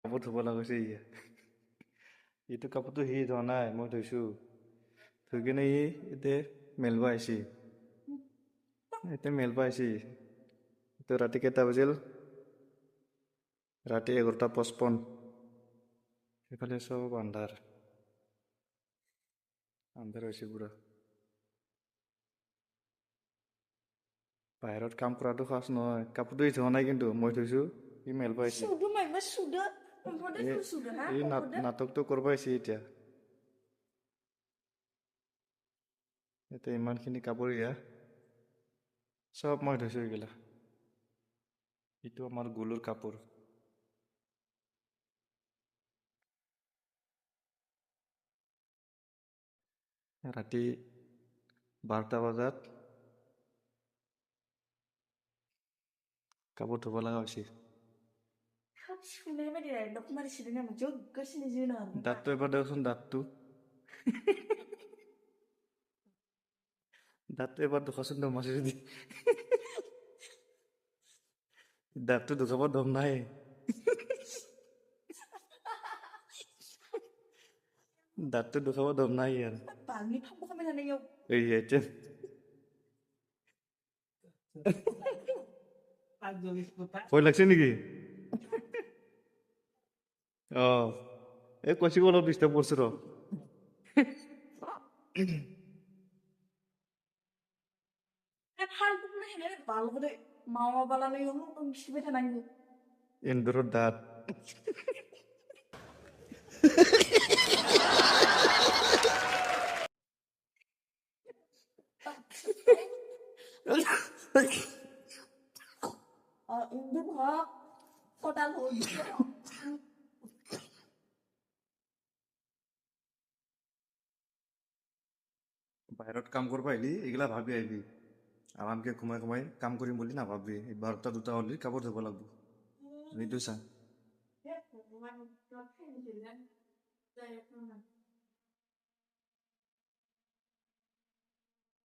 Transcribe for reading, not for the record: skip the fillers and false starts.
কাপোৰ ধুব লাগিছে ইয়া এইটো কাপোৰটো সি ধোৱা নাই মই ধুইছোঁ ধুই কিনে ই এতিয়া মেলিব আহিছে এতিয়া মেলিব আহিছে এইটো ৰাতি কেইটা বাজিল ৰাতি 11:55 সেইফালে চব আন্ধাৰ আন্ধাৰ হৈছে পুৰা বাহিৰত কাম কৰাটো খাচ নহয় কাপোৰটো সি ধোৱা নাই কিন্তু মই ধুইছোঁ সি মেলিব আহিছে এই নাটকটো কৰিব আহিছে এতিয়া এতিয়া ইমানখিনি কাপোৰ ইয়া চব মই ধুইছোঁ এইগিলা এইটো আমাৰ গুলুৰ কাপোৰ ৰাতি 12টা বজাত কাপোৰ ধুব লগা হৈছে দাঁতটো এবাৰ দেচোন দাঁতটো এবাৰ দুখাচোন দম মাছি যদি দাঁতটো দুখাব দম নাই দাঁতটো দুখাব দম নাই ইয়াৰ এই এতিয়া ভয় লাগছে নেকি এই কৈছিব অলপ ডিষ্টাৰ্ব কৰিছো ৰ এন্দুৰৰ দাঁত বাহিৰত কাম কৰিব আহিলি এইগিলা ভাবি আহিবি আৰামকে ঘুমাই কাম কৰিম বুলি নাভাবি 12টা 2টা হ'লে কাপোৰ ধুব লাগিব এইটো চা